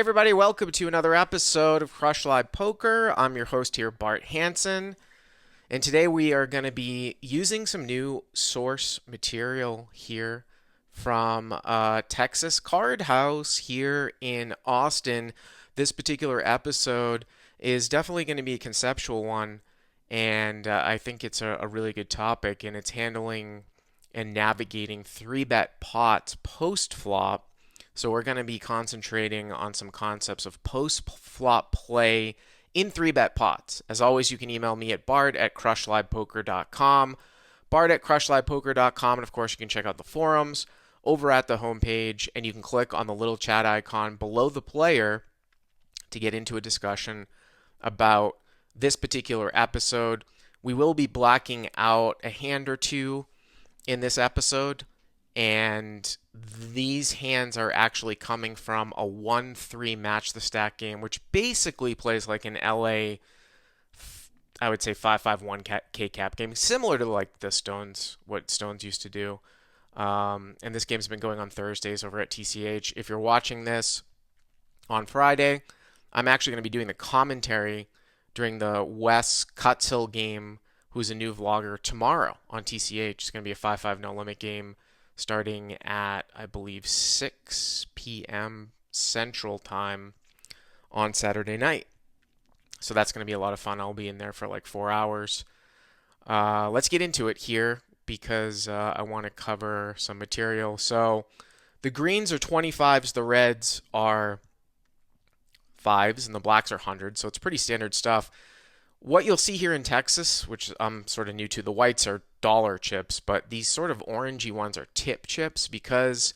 Everybody, welcome to another episode of Crush Live Poker. I'm your host here, Bart Hansen, and today we are going to be using some new source material here from Texas Card House here in Austin. This particular episode is definitely going to be a conceptual one, and I think it's a really good topic, and it's handling and navigating 3-bet pots post-flop. So we're going to be concentrating on some concepts of post-flop play in 3-bet pots. As always, you can email me at bart@crushlivepoker.com, bart@crushlivepoker.com, and of course you can check out the forums over at the homepage, and you can click on the little chat icon below the player to get into a discussion about this particular episode. We will be blacking out a hand or two in this episode, and these hands are actually coming from a 1-3 match the stack game, which basically plays like an LA, I would say 5-5-1 K-cap game, similar to like the Stones, what Stones used to do. And this game's been going on Thursdays over at TCH. If you're watching this on Friday, I'm actually going to be doing the commentary during the Wes Cutsill game, who's a new vlogger, tomorrow on TCH. It's going to be a 5-5 no limit game starting at, I believe, 6 p.m. Central Time on Saturday night. So that's going to be a lot of fun. I'll be in there for like 4 hours. Let's get into it here because I want to cover some material. So the greens are 25s, the reds are 5s, and the blacks are 100s. So it's pretty standard stuff. What you'll see here in Texas, which I'm sort of new to, the whites are dollar chips, but these sort of orangey ones are tip chips because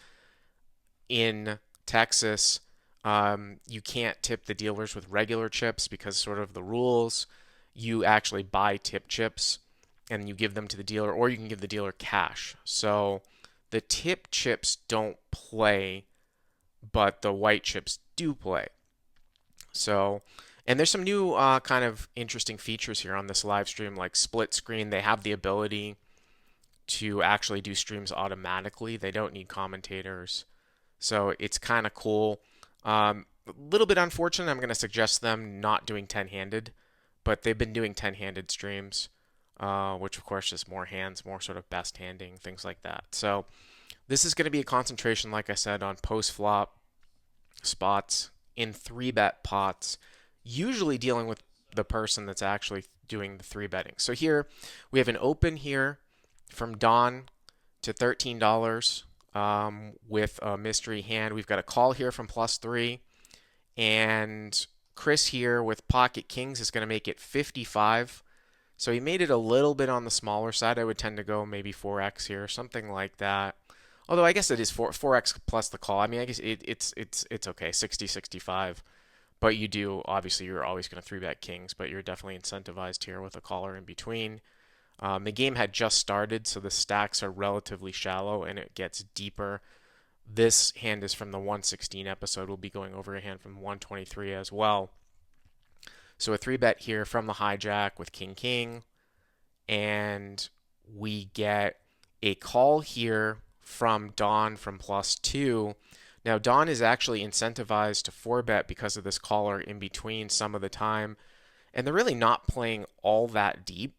in Texas, you can't tip the dealers with regular chips because sort of the rules. You actually buy tip chips and you give them to the dealer, or you can give the dealer cash. So the tip chips don't play, but the white chips do play. So, and there's some new kind of interesting features here on this live stream, like split screen. They have the ability to actually do streams automatically. They don't need commentators. So it's kind of cool. A little bit unfortunate. I'm going to suggest them not doing 10-handed, but they've been doing 10-handed streams, which of course is more hands, more sort of best handing, things like that. So this is going to be a concentration, like I said, on post-flop spots in 3-bet pots, usually dealing with the person that's actually doing the 3-betting. So here we have an open here from Don to $13 with a mystery hand. We've got a call here from +3, and Chris here with pocket kings is going to make it 55. So he made it a little bit on the smaller side. I would tend to go maybe 4x here, something like that. Although I guess it is 4x plus the call. I mean, I guess it's okay, 60, 65. But you do, obviously, you're always going to 3-bet kings, but you're definitely incentivized here with a caller in between. The game had just started, so the stacks are relatively shallow, and it gets deeper. This hand is from the 116 episode. We'll be going over a hand from 123 as well. So a 3-bet here from the hijack with king-king, and we get a call here from Don from +2. Now, Don is actually incentivized to 4-bet because of this caller in between some of the time, and they're really not playing all that deep.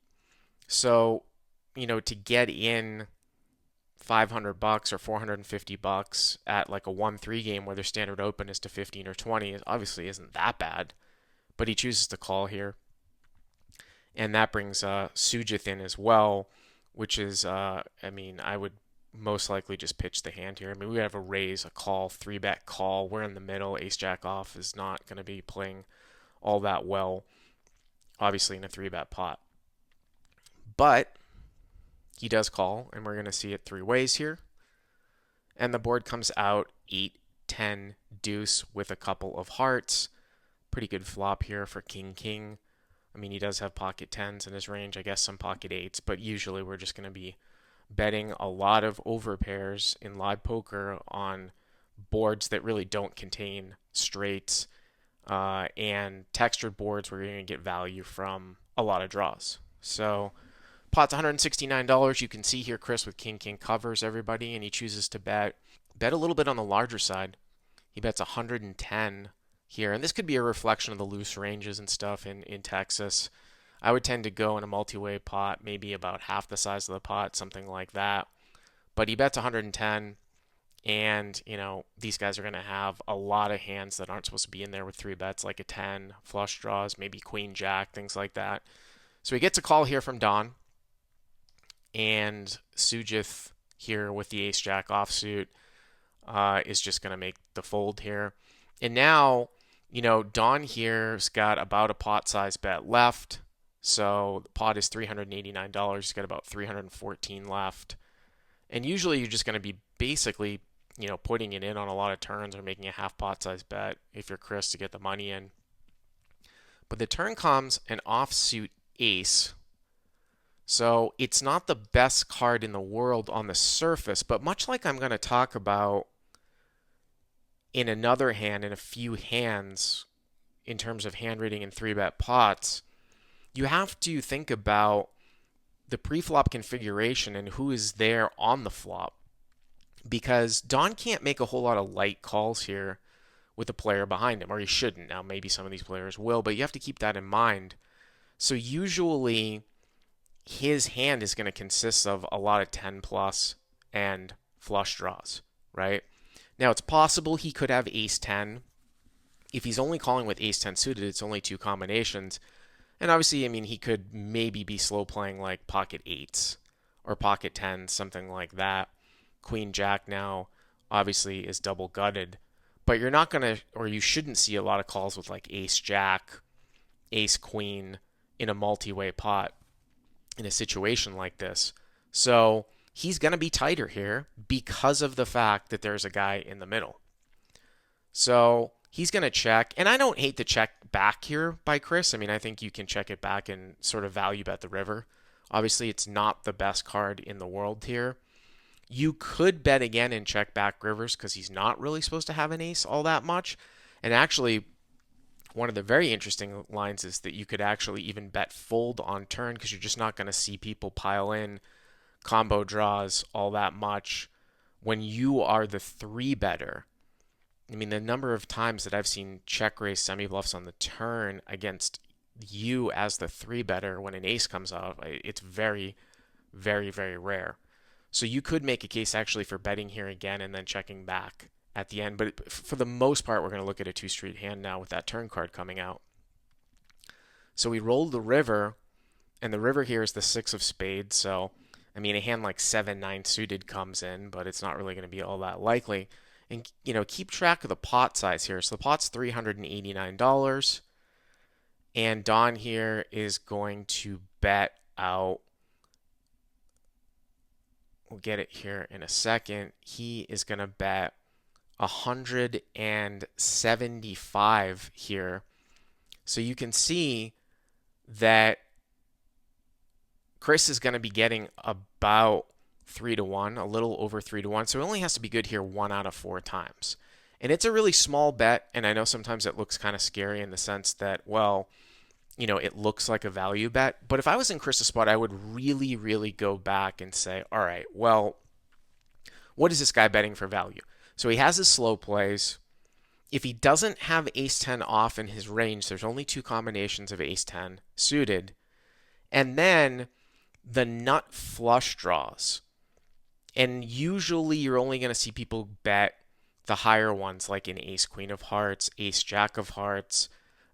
So, to get in $500 or $450 at like a 1-3 game where their standard open is to 15 or 20 obviously isn't that bad, but he chooses to call here. And that brings Sujith in as well, which is, I would most likely just pitch the hand here. I mean, we have a raise, a call, 3-bet call. We're in the middle. Ace-Jack off is not going to be playing all that well, obviously, in a 3-bet pot. But he does call, and we're going to see it 3 ways here. And the board comes out 8, 10, deuce with a couple of hearts. Pretty good flop here for king-king. I mean, he does have pocket 10s in his range, I guess some pocket 8s, but usually we're just going to be betting a lot of overpairs in live poker on boards that really don't contain straights and textured boards where you're going to get value from a lot of draws. So pot's $169. You can see here Chris with king-king covers everybody, and he chooses to bet a little bit on the larger side. He bets 110 here. And this could be a reflection of the loose ranges and stuff in Texas. I would tend to go in a multi-way pot, maybe about half the size of the pot, something like that. But he bets 110, and these guys are going to have a lot of hands that aren't supposed to be in there with three bets, like a 10, flush draws, maybe queen jack, things like that. So he gets a call here from Don, and Sujith here with the ace jack offsuit is just going to make the fold here. And now, Don here's got about a pot size bet left. So the pot is $389. He's got about 314 left. And usually you're just going to be basically, putting it in on a lot of turns or making a half pot size bet if you're Chris to get the money in. But the turn comes an offsuit ace. So it's not the best card in the world on the surface, but much like I'm going to talk about in another hand, in a few hands, in terms of hand reading and 3-bet pots, you have to think about the pre-flop configuration and who is there on the flop. Because Don can't make a whole lot of light calls here with a player behind him, or he shouldn't. Now, maybe some of these players will, but you have to keep that in mind. So usually his hand is going to consist of a lot of 10 plus and flush draws, right? Now, it's possible he could have ace 10. If he's only calling with ace 10 suited, it's only two combinations. And obviously, he could maybe be slow playing like pocket 8s or pocket 10s, something like that. Queen jack now obviously is double gutted. But you're not going to, or you shouldn't see a lot of calls with like ace jack, ace queen in a multi-way pot in a situation like this. So he's going to be tighter here because of the fact that there's a guy in the middle. So he's going to check, and I don't hate the check back here by Chris. I think you can check it back and sort of value bet the river. Obviously, it's not the best card in the world here. You could bet again and check back rivers because he's not really supposed to have an ace all that much. And actually, one of the very interesting lines is that you could actually even bet fold on turn because you're just not going to see people pile in combo draws all that much when you are the 3-better. The number of times that I've seen check raise semi-bluffs on the turn against you as the 3-better when an ace comes off, it's very, very, very rare. So you could make a case actually for betting here again and then checking back at the end. But for the most part, we're going to look at a 2-street hand now with that turn card coming out. So we rolled the river, and the river here is the 6 of spades. So, a hand like 7-9 suited comes in, but it's not really going to be all that likely. And, keep track of the pot size here. So the pot's $389. And Don here is going to bet out, we'll get it here in a second. He is going to bet 175 here. So you can see that Chris is going to be getting about 3-1, a little over 3-1. So he only has to be good here 1 out of 4 times. And it's a really small bet. And I know sometimes it looks kind of scary in the sense that, it looks like a value bet. But if I was in Chris's spot, I would really, really go back and say, all right, well, what is this guy betting for value? So he has his slow plays. If he doesn't have ace 10 off in his range, there's only 2 combinations of ace 10 suited. And then the nut flush draws. And usually you're only going to see people bet the higher ones like an ace queen of hearts, ace jack of hearts.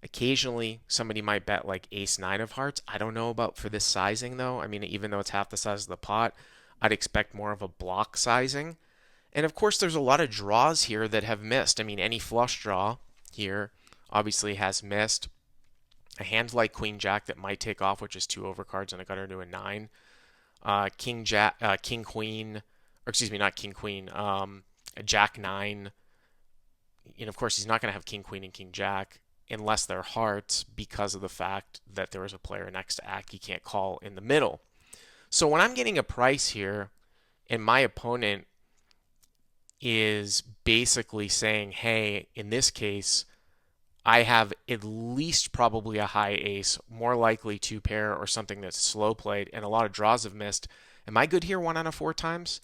Occasionally somebody might bet like ace 9 of hearts. I don't know about for this sizing though. Even though it's half the size of the pot, I'd expect more of a block sizing. And of course there's a lot of draws here that have missed. any flush draw here obviously has missed. A hand like queen jack that might take off, which is 2 overcards and a gutter to a 9. King queen, or excuse me, not king queen, jack 9. And of course he's not going to have king queen and king jack unless they're hearts because of the fact that there is a player next to act he can't call in the middle. So when I'm getting a price here and my opponent is basically saying, hey, in this case, I have at least probably a high ace, more likely 2 pair or something that's slow played, and a lot of draws have missed. Am I good here 1 out of 4 times?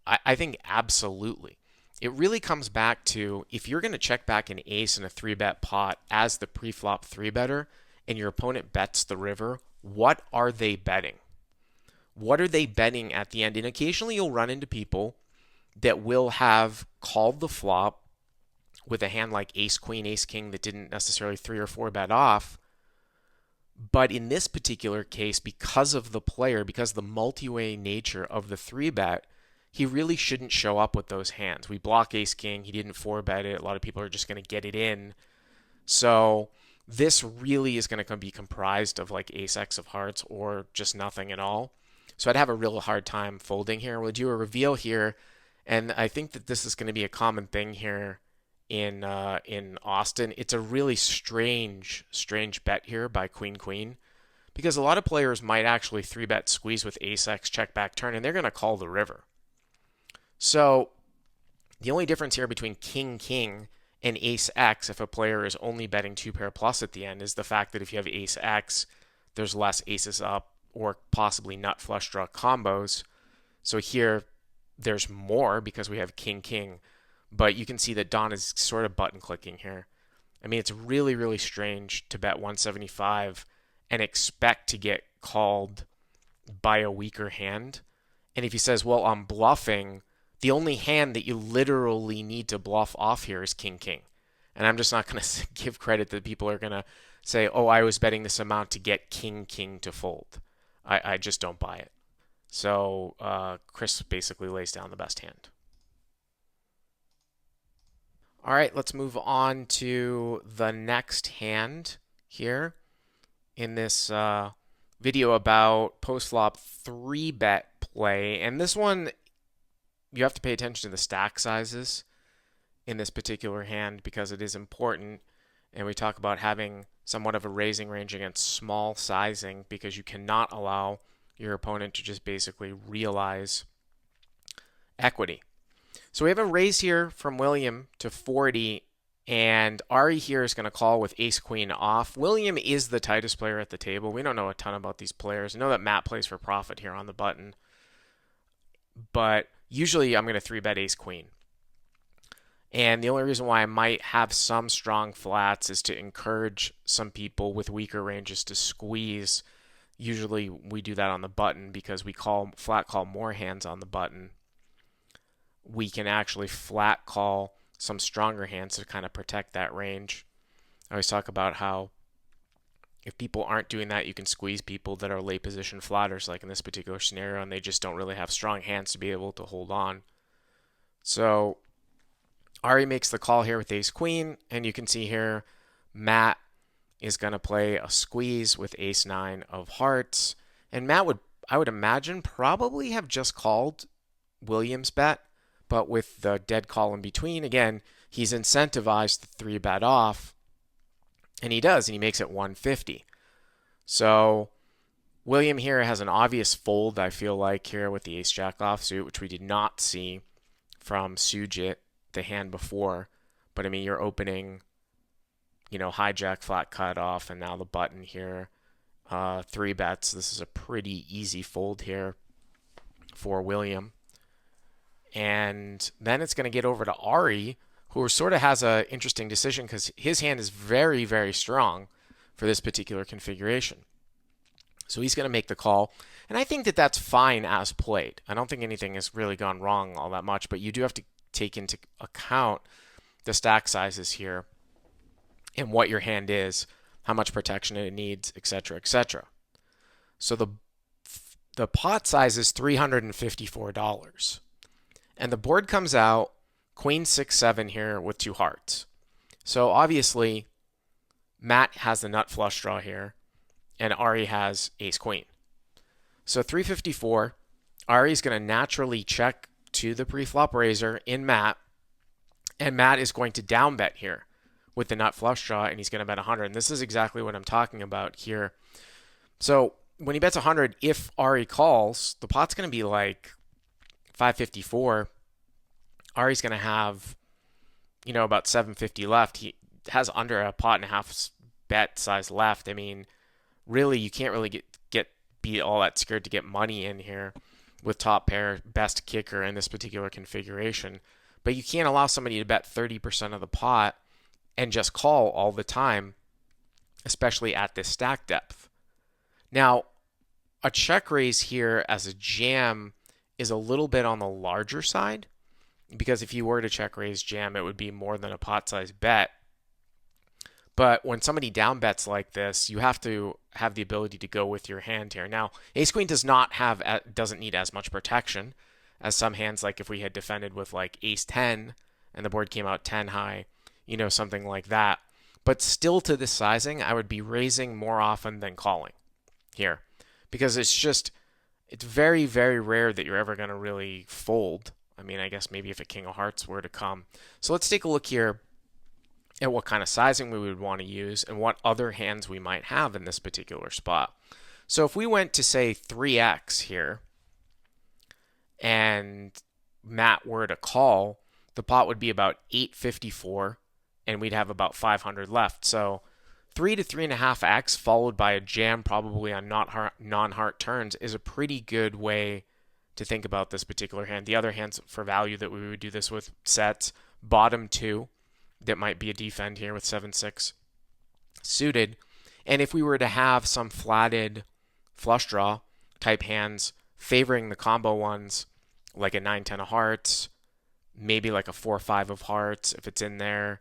I think absolutely. it really comes back to if you're going to check back an ace in a 3-bet pot as the pre-flop 3-better and your opponent bets the river, what are they betting? What are they betting at the end? And occasionally you'll run into people that will have called the flop with a hand like ace queen, ace king that didn't necessarily 3 or 4 bet off. But in this particular case, because of the player, because of the multi-way nature of the 3-bet, he really shouldn't show up with those hands. We block ace king. He didn't 4-bet it. A lot of people are just going to get it in. So this really is going to be comprised of like ace x of hearts or just nothing at all. So I'd have a real hard time folding here. We'll do a reveal here, and I think that this is going to be a common thing here in Austin. It's a really strange bet here by queen queen, because a lot of players might actually 3-bet squeeze with ace x check back turn, and they're going to call the river. So the only difference here between king king and ace x, if a player is only betting 2-pair plus at the end, is the fact that if you have ace x, there's less aces up or possibly nut flush draw combos. So here there's more because we have king king, but you can see that Don is sort of button clicking here. I mean, it's really, really strange to bet 175 and expect to get called by a weaker hand. And if he says, well, I'm bluffing, the only hand that you literally need to bluff off here is king king. And I'm just not going to give credit that people are going to say, oh, I was betting this amount to get king king to fold. I just don't buy it. So Chris basically lays down the best hand. All right, let's move on to the next hand here in this video about post-flop 3-bet play. And this one, you have to pay attention to the stack sizes in this particular hand because it is important. And we talk about having somewhat of a raising range against small sizing because you cannot allow your opponent to just basically realize equity. So we have a raise here from William to 40, and Ari here is going to call with ace queen off. William is the tightest player at the table. We don't know a ton about these players. I know that Matt plays for profit here on the button, but usually I'm going to 3-bet ace queen. And the only reason why I might have some strong flats is to encourage some people with weaker ranges to squeeze. Usually we do that on the button because we flat call more hands on the button. We can actually flat call some stronger hands to kind of protect that range. I always talk about how if people aren't doing that, you can squeeze people that are late position flatters, like in this particular scenario, and they just don't really have strong hands to be able to hold on. So Ari makes the call here with ace queen, and you can see here Matt is going to play a squeeze with ace 9 of hearts. And Matt would, I would imagine, probably have just called Williams' bet, but with the dead call in between, again, he's incentivized to 3-bet off, and he does, and he makes it 150. So William here has an obvious fold, I feel like, here with the ace-jack offsuit, which we did not see from Sujit, the hand before. But, I mean, you're opening, hijack, flat cut off, and now the button here. 3 bets. This is a pretty easy fold here for William. And then it's going to get over to Ari, who sort of has an interesting decision because his hand is very, very strong for this particular configuration. So he's going to make the call. And I think that that's fine as played. I don't think anything has really gone wrong all that much, but you do have to take into account the stack sizes here and what your hand is, how much protection it needs, etc., etc. So the pot size is $354. And the board comes out queen 6-7 here with 2 hearts. So obviously Matt has the nut flush draw here, and Ari has ace queen. So 354, Ari's going to naturally check to the pre-flop raiser in Matt, and Matt is going to down bet here with the nut flush draw, and he's going to bet 100. And this is exactly what I'm talking about here. So when he bets 100, if Ari calls, the pot's going to be like 554. Ari's going to have, about 750 left. He has under a pot and a half bet size left. I mean, really, you can't really be all that scared to get money in here with top pair, best kicker in this particular configuration. but you can't allow somebody to bet 30% of the pot and just call all the time, especially at this stack depth. Now, a check raise here as a jam is a little bit on the larger side, because if you were to check raise jam, it would be more than a pot size bet. But when somebody down bets like this, you have to have the ability to go with your hand here. Now, ace queen doesn't need as much protection as some hands, like if we had defended with like ace 10 and the board came out 10 high, something like that. But still, to this sizing, I would be raising more often than calling here, because it's very, very rare that you're ever going to really fold. I mean, I guess maybe if a king of hearts were to come. So let's take a look here at what kind of sizing we would want to use and what other hands we might have in this particular spot. So if we went to, say, 3x here and Matt were to call, the pot would be about 854 and we'd have about 500 left. So 3 to 3.5x followed by a jam probably on non-heart turns is a pretty good way to think about this particular hand. The other hands for value that we would do this with sets, bottom 2, that might be a defend here with 7-6 suited. And if we were to have some flatted flush draw type hands favoring the combo ones, like a 9-10 of hearts, maybe like a 4-5 of hearts if it's in there,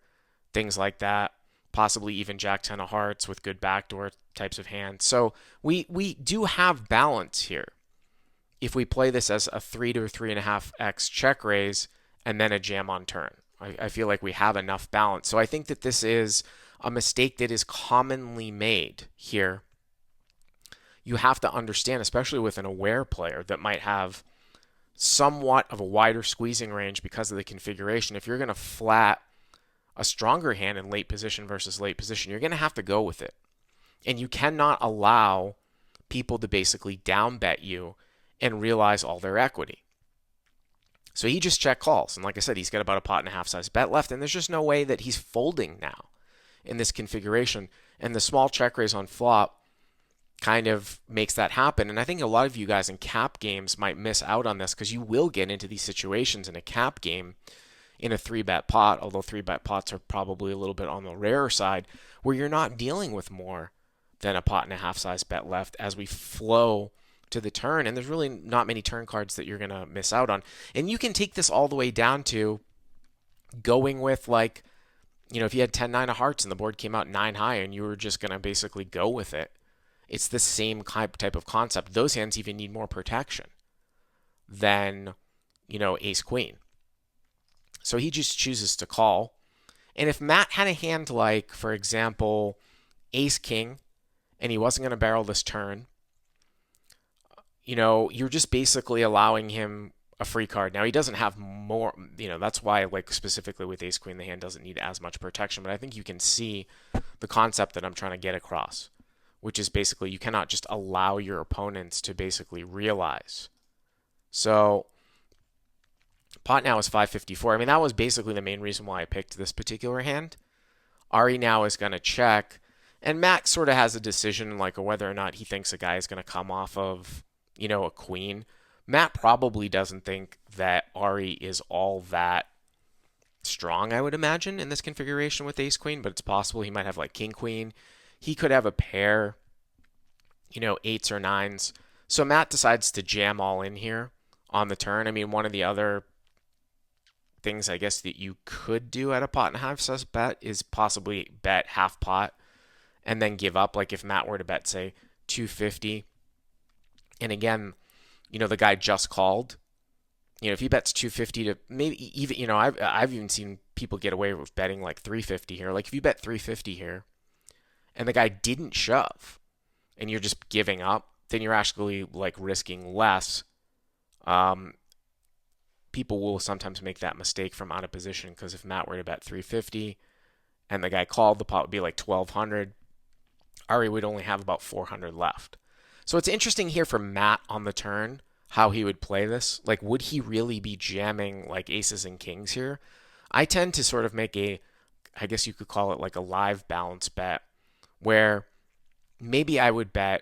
things like that, possibly even Jack-10 of hearts with good backdoor types of hands. So we do have balance here if we play this as a 3 to 3.5x check raise and then a jam on turn. I feel like we have enough balance. So I think that this is a mistake that is commonly made here. You have to understand, especially with an aware player that might have somewhat of a wider squeezing range because of the configuration, if you're going to flat a stronger hand in late position versus late position, you're going to have to go with it. And you cannot allow people to basically down bet you and realize all their equity. So he just check calls. And like I said, he's got about a pot and a half size bet left. And there's just no way that he's folding now in this configuration. And the small check raise on flop kind of makes that happen. And I think a lot of you guys in cap games might miss out on this, because you will get into these situations in a cap game in a 3-bet pot, although 3-bet pots are probably a little bit on the rarer side, where you're not dealing with more than a pot and a half size bet left as we flow to the turn, and there's really not many turn cards that you're going to miss out on. And you can take this all the way down to going with, like, if you had 10-9 of hearts and the board came out 9 high and you were just going to basically go with it. It's the same type of concept. Those hands even need more protection than, ace queen. So he just chooses to call. And if Matt had a hand like, for example, ace king, and he wasn't going to barrel this turn, you're just basically allowing him a free card. Now, he doesn't have more, that's why, like, specifically with ace queen, the hand doesn't need as much protection. But I think you can see the concept that I'm trying to get across, which is basically you cannot just allow your opponents to basically realize. So pot now is 554. I mean, that was basically the main reason why I picked this particular hand. Ari now is going to check, and Matt sort of has a decision, like, whether or not he thinks a guy is going to come off of, a queen. Matt probably doesn't think that Ari is all that strong, I would imagine, in this configuration with ace queen, but it's possible he might have like king queen. He could have a pair, 8s or 9s. So Matt decides to jam all in here on the turn. I mean, one of the other things I guess that you could do at a pot and a half size bet is possibly bet half pot and then give up. Like if Matt were to bet, say, 250, and again, the guy just called. If he bets 250 to maybe even, I've even seen people get away with betting like 350 here. Like if you bet 350 here and the guy didn't shove and you're just giving up, then you're actually like risking less. People will sometimes make that mistake from out of position, because if Matt were to bet 350 and the guy called, the pot would be like 1200. Ari would only have about 400 left. So it's interesting here for Matt on the turn how he would play this. Like, would he really be jamming like aces and kings here? I tend to sort of make I guess you could call it like a live balance bet, where maybe I would bet,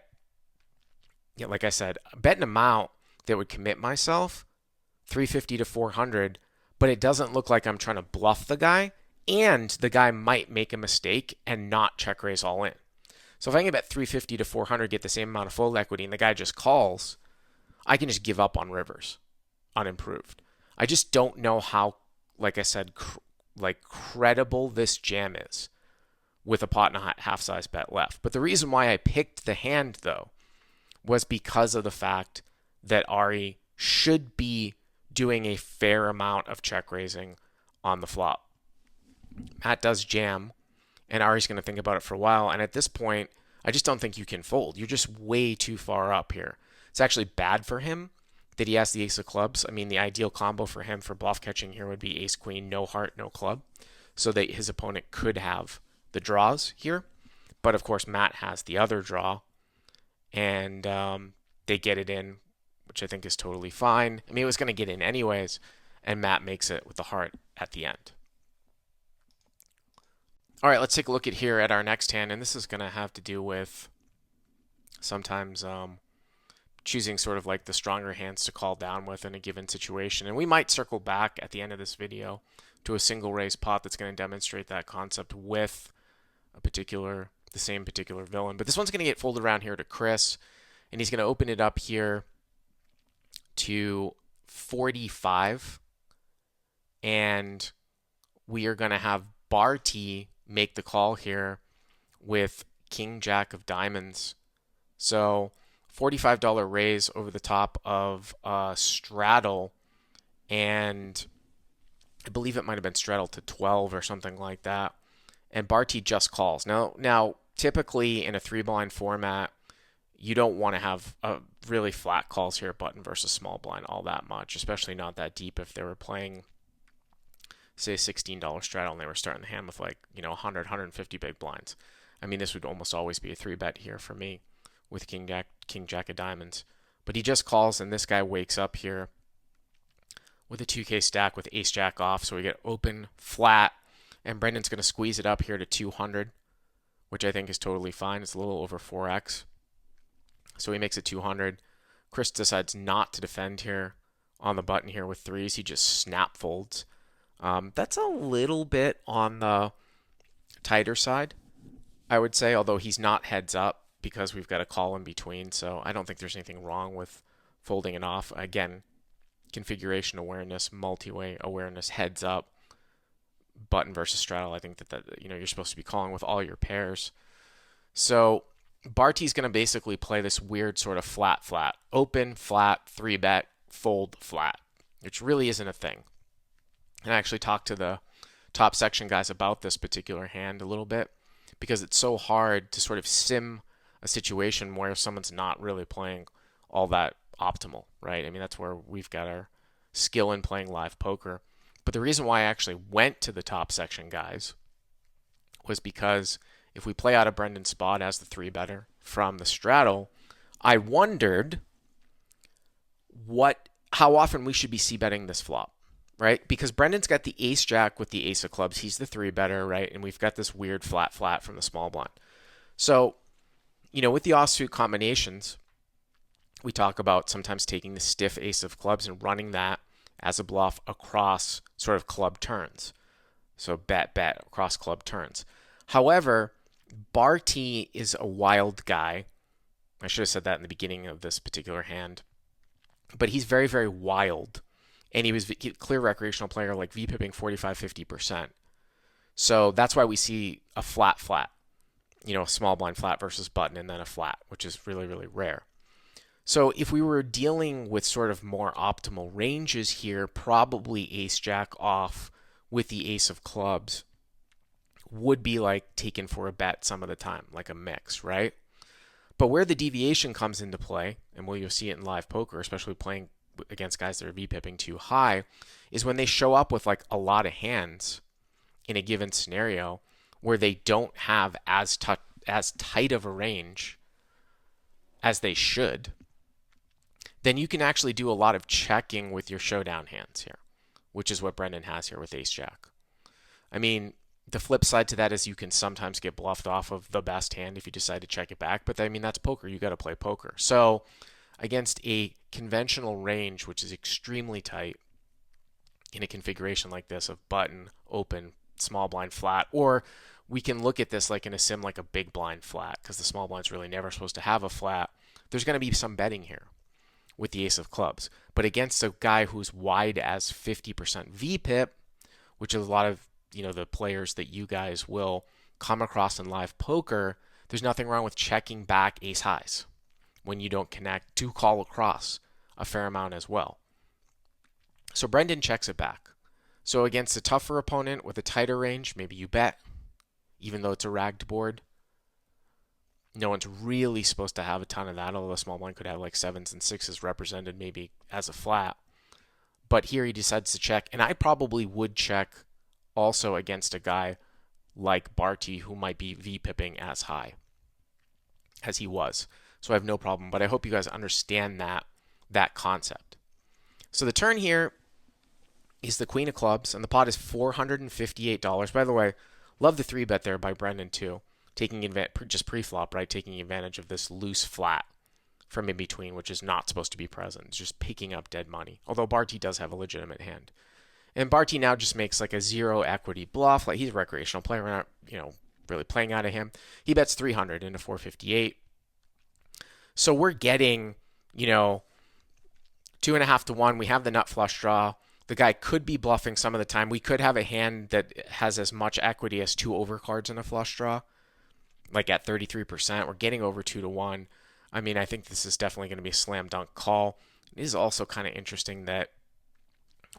like I said, bet an amount that would commit myself 350 to 400, but it doesn't look like I'm trying to bluff the guy, and the guy might make a mistake and not check raise all in. So if I can bet 350 to 400, get the same amount of fold equity, and the guy just calls, I can just give up on rivers unimproved. I just don't know how, like I said, credible this jam is with a pot and a half size bet left. But the reason why I picked the hand, though, was because of the fact that Ari should be doing a fair amount of check raising on the flop. Matt does jam, and Ari's going to think about it for a while. And at this point, I just don't think you can fold. You're just way too far up here. It's actually bad for him that he has the ace of clubs. I mean, the ideal combo for him for bluff catching here would be ace queen, no heart, no club, so that his opponent could have the draws here. But of course, Matt has the other draw, and they get it in, which I think is totally fine. I mean, it was going to get in anyways, and Matt makes it with the heart at the end. All right, let's take a look at here at our next hand, and this is going to have to do with sometimes choosing sort of like the stronger hands to call down with in a given situation. And we might circle back at the end of this video to a single raise pot that's going to demonstrate that concept with the same particular villain. But this one's going to get folded around here to Chris, and he's going to open it up here to 45, and we are going to have Barty make the call here with King Jack of diamonds. So $45 raise over the top of straddle, and I believe it might have been straddle to 12 or something like that. And Barty just calls. Now typically in a 3-blind format, you don't want to have really flat calls here, button versus small blind, all that much, especially not that deep. If they were playing, say, a $16 straddle and they were starting the hand with 100, 150 big blinds. I mean, this would almost always be a 3-bet here for me with King Jack of diamonds. But he just calls, and this guy wakes up here with a 2K stack with ace jack off. So we get open, flat, and Brendan's going to squeeze it up here to 200, which I think is totally fine. It's a little over 4x. So he makes it 200. Chris decides not to defend here on the button here with threes. He just snap folds. That's a little bit on the tighter side, I would say, although he's not heads up because we've got a call in between. So I don't think there's anything wrong with folding it off. Again, configuration awareness, multi-way awareness, heads up, button versus straddle. I think that you're supposed to be calling with all your pairs. So Barty's going to basically play this weird sort of flat, open, flat, 3-bet, fold, flat, which really isn't a thing. And I actually talked to the top section guys about this particular hand a little bit because it's so hard to sort of sim a situation where someone's not really playing all that optimal, right? I mean, that's where we've got our skill in playing live poker. But the reason why I actually went to the top section guys was because if we play out of Brendan's spot as the 3-better from the straddle, I wondered how often we should be c-betting this flop, right? Because Brendan's got the ace jack with the ace of clubs. He's the 3-better, right? And we've got this weird flat from the small blind. So, with the offsuit combinations, we talk about sometimes taking the stiff ace of clubs and running that as a bluff across sort of club turns. So bet across club turns. However, Barty is a wild guy. I should have said that in the beginning of this particular hand. But he's very, very wild. And he was a clear recreational player, like V-pipping 45-50%. So that's why we see a flat. A small blind flat versus button and then a flat, which is really, really rare. So if we were dealing with sort of more optimal ranges here, probably ace jack off with the ace of clubs would be like taken for a bet some of the time, like a mix, right? But where the deviation comes into play, and you'll see it in live poker, especially playing against guys that are V-pipping too high, is when they show up with like a lot of hands in a given scenario where they don't have as tight of a range as they should, then you can actually do a lot of checking with your showdown hands here, which is what Brendan has here with ace jack. I mean, the flip side to that is you can sometimes get bluffed off of the best hand if you decide to check it back, but I mean, that's poker. You got to play poker. So against a conventional range, which is extremely tight, in a configuration like this of button, open, small blind, flat, or we can look at this like in a sim like a big blind flat, because the small blind's really never supposed to have a flat. There's going to be some betting here with the ace of clubs. But against a guy who's wide as 50% VPIP, which is a lot of the players that you guys will come across in live poker, there's nothing wrong with checking back ace highs when you don't connect to call across a fair amount as well. So Brendan checks it back. So against a tougher opponent with a tighter range, maybe you bet, even though it's a ragged board. No one's really supposed to have a ton of that, although the small blind could have like 7s and 6s represented maybe as a flat. But here he decides to check, and I probably would check also against a guy like Barty, who might be VPipping as high as he was. So I have no problem, but I hope you guys understand that concept. So the turn here is the queen of clubs, and the pot is $458. By the way, love the 3-bet there by Brendan too, taking advantage, just pre-flop, right? Taking advantage of this loose flat from in between, which is not supposed to be present. It's just picking up dead money. Although Barty does have a legitimate hand. And Barty now just makes like a 0 equity bluff. Like, he's a recreational player. We're not, really playing out of him. He bets 300 into 458. So we're getting, 2.5 to 1. We have the nut flush draw. The guy could be bluffing some of the time. We could have a hand that has as much equity as 2 overcards in a flush draw. Like at 33%. We're getting over 2 to 1. I mean, I think this is definitely going to be a slam dunk call. It is also kind of interesting that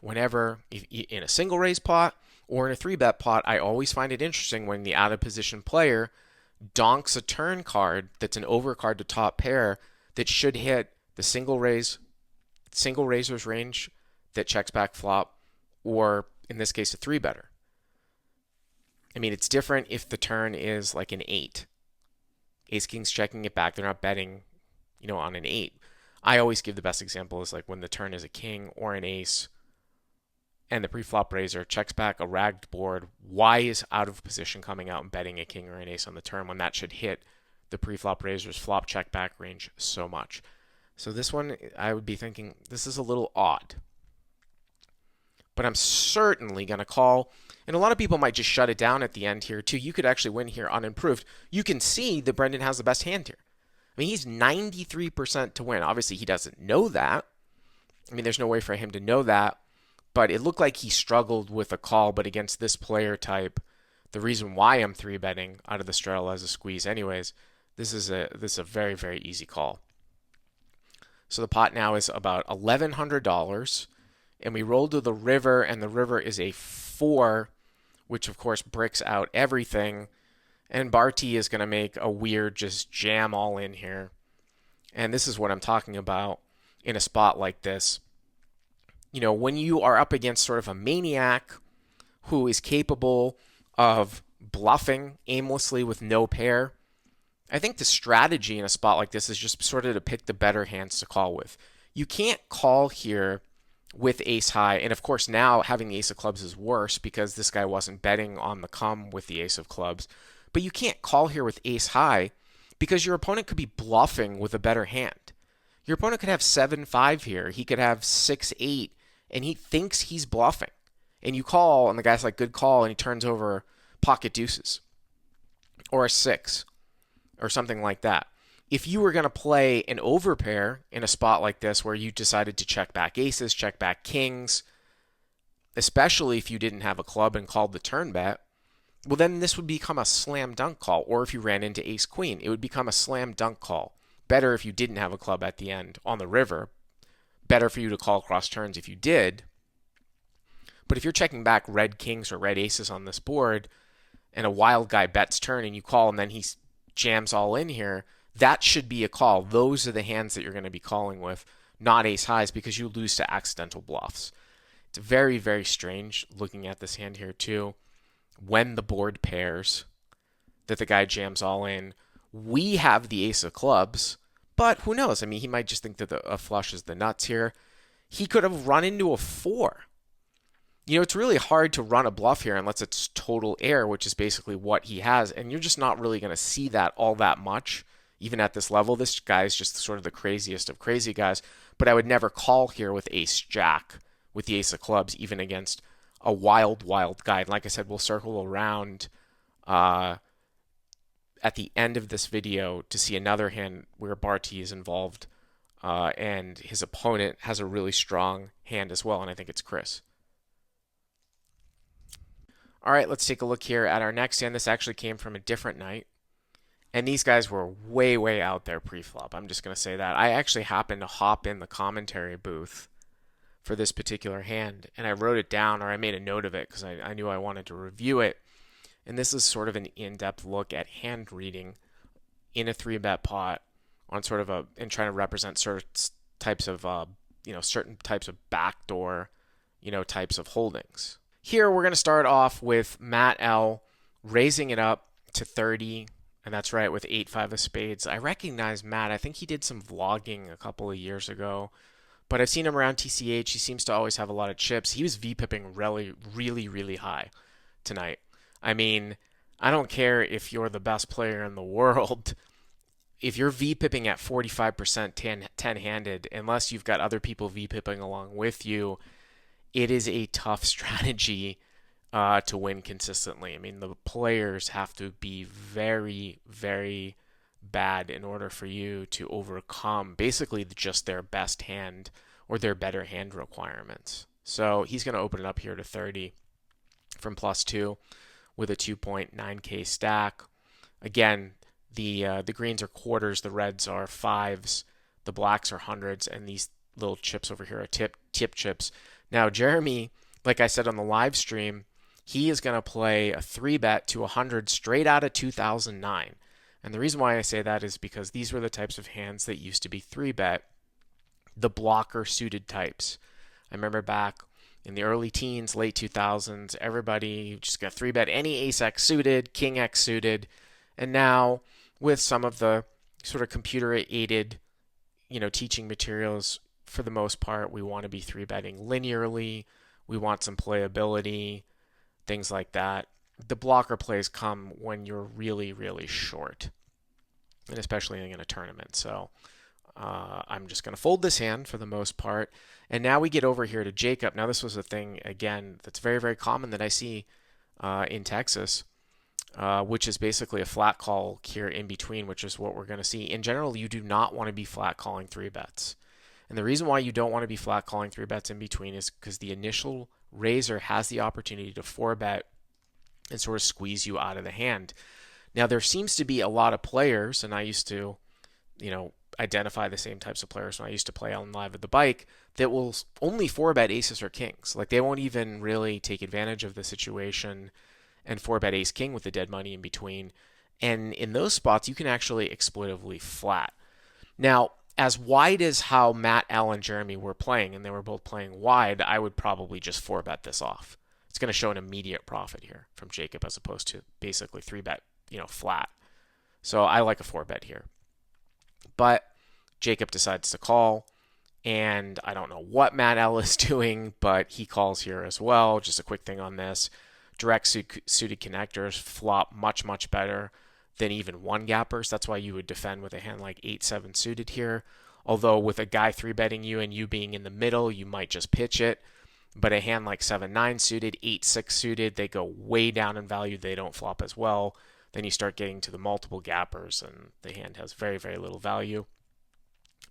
whenever in a single raise pot or in a 3-bet pot, I always find it interesting when the out of position player donks a turn card that's an overcard to top pair that should hit the single raiser's range that checks back flop, or in this case a 3-better. I mean, it's different if the turn is like an 8. Ace King's checking it back. They're not betting, on an 8. I always give the best example is like when the turn is a king or an ace and the pre-flop raiser checks back a ragged board. Why is out of position coming out and betting a king or an ace on the turn when that should hit the pre-flop raiser's flop check back range so much? So this one, I would be thinking, this is a little odd. But I'm certainly going to call. And a lot of people might just shut it down at the end here, too. You could actually win here unimproved. You can see that Brendan has the best hand here. I mean, he's 93% to win. Obviously, he doesn't know that. I mean, there's no way for him to know that. But it looked like he struggled with a call. But against this player type, the reason why I'm 3-betting out of the straddle as a squeeze anyways, this is a very, very easy call. So the pot now is about $1,100. And we roll to the river, and the river is a 4, which of course bricks out everything. And Barty is going to make a weird just jam all in here. And this is what I'm talking about in a spot like this. When you are up against sort of a maniac who is capable of bluffing aimlessly with no pair, I think the strategy in a spot like this is just sort of to pick the better hands to call with. You can't call here with ace high, and of course now having the ace of clubs is worse because this guy wasn't betting on the come with the ace of clubs. But you can't call here with ace high because your opponent could be bluffing with a better hand. Your opponent could have 7-5 here. He could have 6-8, and he thinks he's bluffing. And you call, and the guy's like, good call, and he turns over pocket deuces or a 6 or something like that. If you were going to play an overpair in a spot like this where you decided to check back aces, check back kings, especially if you didn't have a club and called the turn bet, well, then this would become a slam dunk call. Or if you ran into ace queen, it would become a slam dunk call. Better if you didn't have a club at the end on the river. Better for you to call cross turns if you did. But if you're checking back red kings or red aces on this board and a wild guy bets turn and you call and then he jams all in here, that should be a call. Those are the hands that you're going to be calling with, not ace highs, because you lose to accidental bluffs. It's very, very strange looking at this hand here too. When the board pairs, that the guy jams all in. We have the ace of clubs, but who knows? I mean, he might just think that a flush is the nuts here. He could have run into a 4. It's really hard to run a bluff here unless it's total air, which is basically what he has, and you're just not really going to see that all that much. Even at this level, this guy's just sort of the craziest of crazy guys. But I would never call here with ace jack with the ace of clubs, even against a wild guy. And like I said, we'll circle around at the end of this video to see another hand where Barty is involved, and his opponent has a really strong hand as well, and I think it's Chris. All right, let's take a look here at our next hand. This actually came from a different night, and these guys were way out there pre-flop. I'm just going to say that. I actually happened to hop in the commentary booth for this particular hand, and I wrote it down, or I made a note of it because I knew I wanted to review it. And this is sort of an in-depth look at hand reading in a 3-bet pot on sort of and trying to represent certain types of certain types of backdoor types of holdings. Here we're going to start off with Matt L raising it up to 30, and that's right, with 8-5 of spades. I recognize Matt. I think he did some vlogging a couple of years ago, but I've seen him around TCH. He seems to always have a lot of chips. He was V-pipping really high tonight. I mean, I don't care if you're the best player in the world. If you're V-pipping at 45% 10-handed, unless you've got other people V-pipping along with you, it is a tough strategy to win consistently. I mean, the players have to be very bad in order for you to overcome basically just their best hand or their better hand requirements. So he's going to open it up here to 30 from +2 with a 2.9K stack. Again, the greens are quarters, the reds are fives, the blacks are hundreds, and these little chips over here are tip chips. Now, Jeremy, like I said on the live stream, he is going to play a 3-bet to 100 straight out of 2009. And the reason why I say that is because these were the types of hands that used to be 3-bet, the blocker suited types. I remember back in the early teens, late 2000s, everybody just got 3-bet any ace-x suited, king-x suited. And now with some of the sort of computer-aided, teaching materials, for the most part, we want to be 3-betting linearly. We want some playability, things like that. The blocker plays come when you're really short, and especially in a tournament. So I'm just going to fold this hand for the most part. And now we get over here to Jacob. Now this was a thing, again, that's very common that I see in Texas, which is basically a flat call here in between, which is what we're going to see. In general, you do not want to be flat calling 3-bets. And the reason why you don't want to be flat calling 3-bets in between is because the initial raiser has the opportunity to 4-bet and sort of squeeze you out of the hand. Now, there seems to be a lot of players, and I used to, identify the same types of players when I used to play on Live at the Bike, that will only 4-bet aces or kings. Like, they won't even really take advantage of the situation and 4-bet ace-king with the dead money in between. And in those spots, you can actually exploitively flat. Now, as wide as how Matt L and Jeremy were playing, and they were both playing wide, I would probably just 4-bet this off. It's going to show an immediate profit here from Jacob as opposed to basically 3-bet, flat. So I like a 4-bet here. But Jacob decides to call, and I don't know what Matt L is doing, but he calls here as well. Just a quick thing on this. Direct suited connectors flop much better than even 1-gappers. That's why you would defend with a hand like 8-7 suited here. Although with a guy 3-betting you and you being in the middle, you might just pitch it. But a hand like 7-9 suited, 8-6 suited, they go way down in value. They don't flop as well. Then you start getting to the multiple gappers, and the hand has very little value.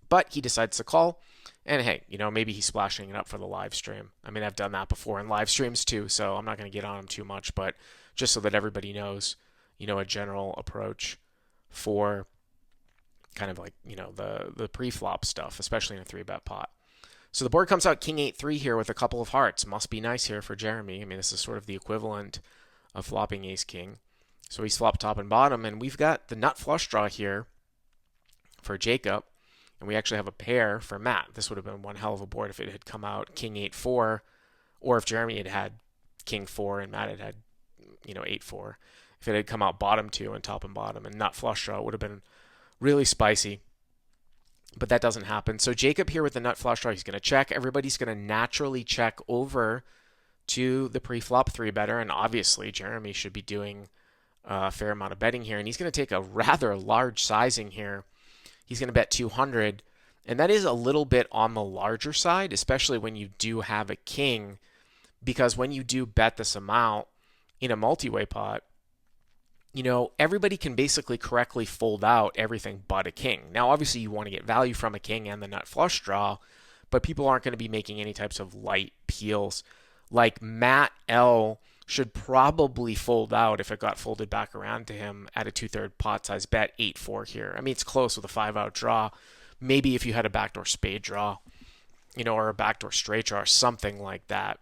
But he decides to call, and hey, maybe he's splashing it up for the live stream. I mean, I've done that before in live streams too, so I'm not going to get on him too much, but just so that everybody knows, a general approach for kind of like, the pre-flop stuff, especially in a 3-bet pot. So the board comes out King 8-3 here with a couple of hearts. Must be nice here for Jeremy. I mean, this is sort of the equivalent of flopping ace-king. So he's flopped top and bottom, and we've got the nut flush draw here for Jacob, and we actually have a pair for Matt. This would have been one hell of a board if it had come out King 8-4, or if Jeremy had had King 4 and Matt had had, 8-4. If it had come out bottom 2 and top and bottom and nut flush draw, it would have been really spicy. But that doesn't happen. So Jacob here with the nut flush draw, he's going to check. Everybody's going to naturally check over to the pre-flop 3-better, and obviously Jeremy should be doing a fair amount of betting here, and he's going to take a rather large sizing here. He's going to bet 200, And that is a little bit on the larger side, especially when you do have a king, because when you do bet this amount in a multi-way pot, everybody can basically correctly fold out everything but a king. Now, obviously, you want to get value from a king and the nut flush draw, but people aren't going to be making any types of light peels. Like Matt L should probably fold out if it got folded back around to him at a 2/3 pot size bet 8-4 here. I mean, it's close with a 5-out draw. Maybe if you had a backdoor spade draw, or a backdoor straight draw or something like that.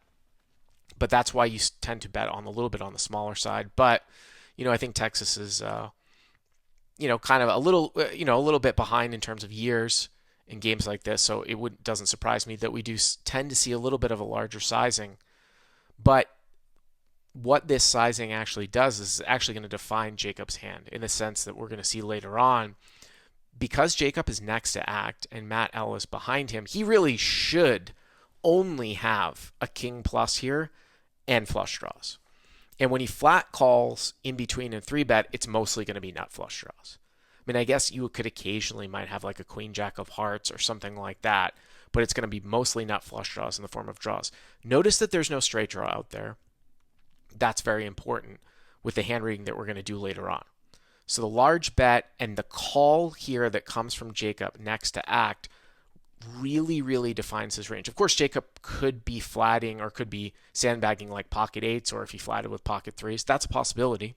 But that's why you tend to bet on a little bit on the smaller side. But, I think Texas is, kind of a little bit behind in terms of years in games like this. So doesn't surprise me that we do tend to see a little bit of a larger sizing. But what this sizing actually does is actually going to define Jacob's hand in the sense that we're going to see later on. Because Jacob is next to act and Matt L is behind him, he really should only have a king plus here and flush draws. And when he flat calls in between and 3-bet, it's mostly going to be nut flush draws. I mean, I guess you could occasionally might have like a queen jack of hearts or something like that, but it's going to be mostly nut flush draws in the form of draws. Notice that there's no straight draw out there. That's very important with the hand reading that we're going to do later on. So the large bet and the call here that comes from Jacob next to act really, really defines his range. Of course, Jacob could be flatting or could be sandbagging like pocket eights, or if he flatted with pocket threes, that's a possibility.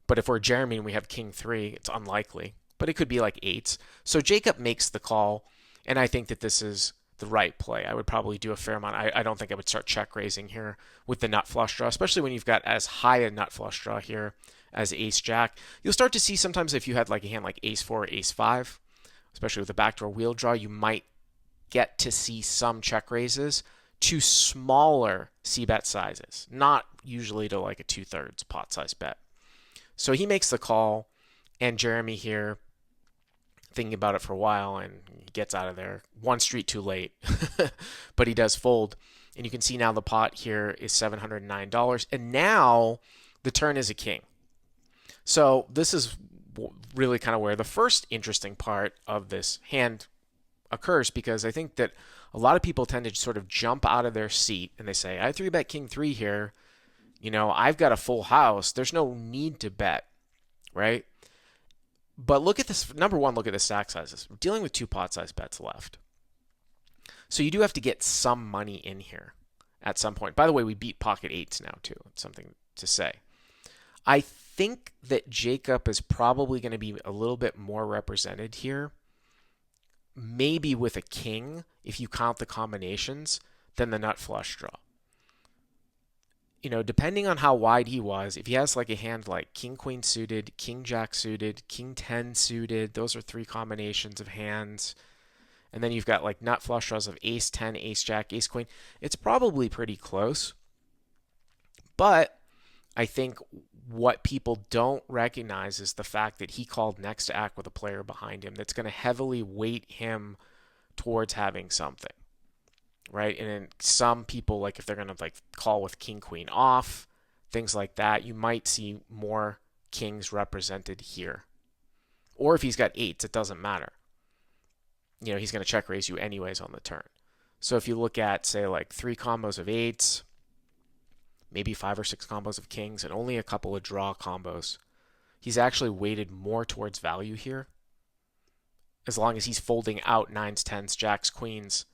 But if we're Jeremy and we have king 3, it's unlikely, but it could be like eights. So Jacob makes the call, and I think that this is the right play. I would probably do a fair amount. I don't think I would start check raising here with the nut flush draw, especially when you've got as high a nut flush draw here as ace jack. You'll start to see sometimes if you had like a hand like ace 4 or ace 5, especially with a backdoor wheel draw, you might get to see some check raises to smaller c-bet sizes, not usually to like a 2/3 pot size bet. So he makes the call, and Jeremy here, thinking about it for a while, and he gets out of there. One street too late, but he does fold. And you can see now the pot here is $709, and now the turn is a king. So this is really kind of where the first interesting part of this hand occurs, because I think that a lot of people tend to sort of jump out of their seat and they say, I 3-bet king 3 here. I've got a full house. There's no need to bet, right? But look at this. Number one, look at the stack sizes. We're dealing with 2 pot size bets left. So you do have to get some money in here at some point. By the way, we beat pocket eights now too. It's something to say. I think that Jacob is probably going to be a little bit more represented here, maybe with a king, if you count the combinations, than the nut flush draw. Depending on how wide he was, if he has like a hand like king queen suited, king jack suited, king 10 suited, those are 3 combinations of hands. And then you've got like nut flush draws of ace 10, ace jack, ace queen. It's probably pretty close. But I think what people don't recognize is the fact that he called next to act with a player behind him that's going to heavily weight him towards having something, right? And then some people, like if they're going to like call with king queen off, things like that, you might see more kings represented here. Or if he's got eights, it doesn't matter. He's going to check raise you anyways on the turn. So if you look at, say, like 3 combos of eights, maybe 5 or 6 combos of kings, and only a couple of draw combos, he's actually weighted more towards value here, as long as he's folding out 9s, 10s, jacks, queens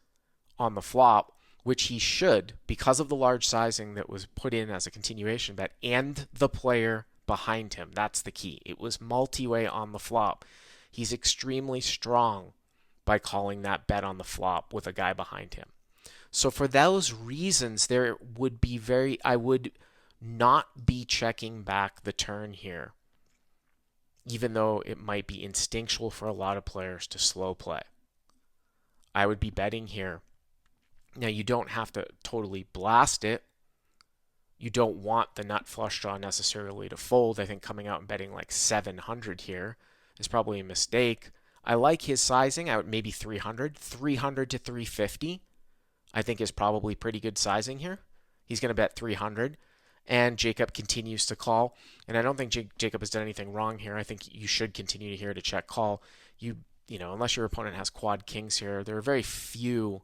on the flop, which he should, because of the large sizing that was put in as a continuation bet and the player behind him. That's the key. It was multi-way on the flop. He's extremely strong by calling that bet on the flop with a guy behind him. So for those reasons, I would not be checking back the turn here, even though it might be instinctual for a lot of players to slow play. I would be betting here. Now, you don't have to totally blast it. You don't want the nut flush draw necessarily to fold. I think coming out and betting like 700 here is probably a mistake. I like his sizing. I would maybe 300 to 350. I think is probably pretty good sizing here. He's going to bet 300, and Jacob continues to call. And I don't think Jacob has done anything wrong here. I think you should continue to check call. You unless your opponent has quad kings here, there are very few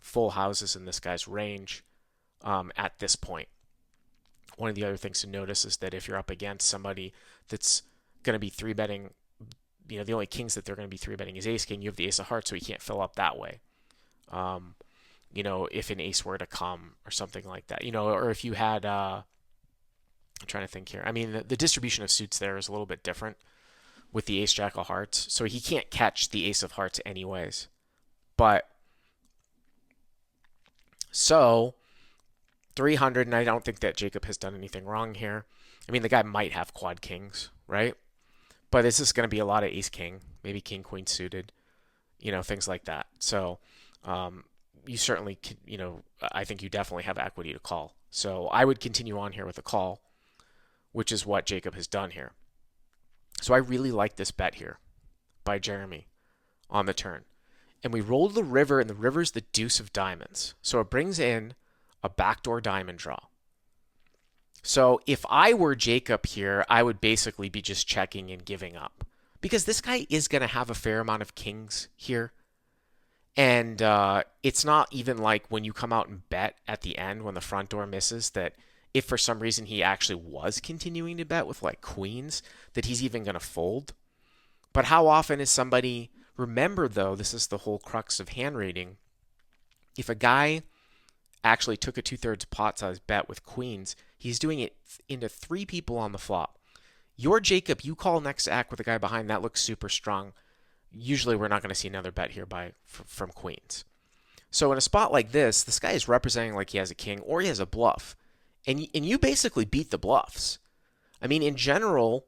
full houses in this guy's range at this point. One of the other things to notice is that if you're up against somebody that's going to be 3-betting, the only kings that they're going to be 3-betting is ace king. You have the ace of hearts, so he can't fill up that way. If an ace were to come or something like that, or if you had, I'm trying to think here. I mean, the distribution of suits there is a little bit different with the ace jack of hearts, so he can't catch the ace of hearts anyways. But so 300, and I don't think that Jacob has done anything wrong here. I mean, the guy might have quad kings, right? But this is going to be a lot of ace king, maybe king queen suited, things like that. So you certainly, I think you definitely have equity to call. So I would continue on here with a call, which is what Jacob has done here. So I really like this bet here by Jeremy on the turn. And we rolled the river, and the river's the deuce of diamonds. So it brings in a backdoor diamond draw. So if I were Jacob here, I would basically be just checking and giving up. Because this guy is going to have a fair amount of kings here. And it's not even like when you come out and bet at the end when the front door misses that if for some reason he actually was continuing to bet with like queens, that he's even going to fold. But how often is somebody... Remember, though, this is the whole crux of hand rating. If a guy actually took a 2/3 pot size bet with queens, he's doing it into 3 people on the flop. You're Jacob, you call next act with a guy behind, that looks super strong. Usually we're not going to see another bet here from queens. So in a spot like this guy is representing like he has a king or he has a bluff. And you basically beat the bluffs. I mean, in general,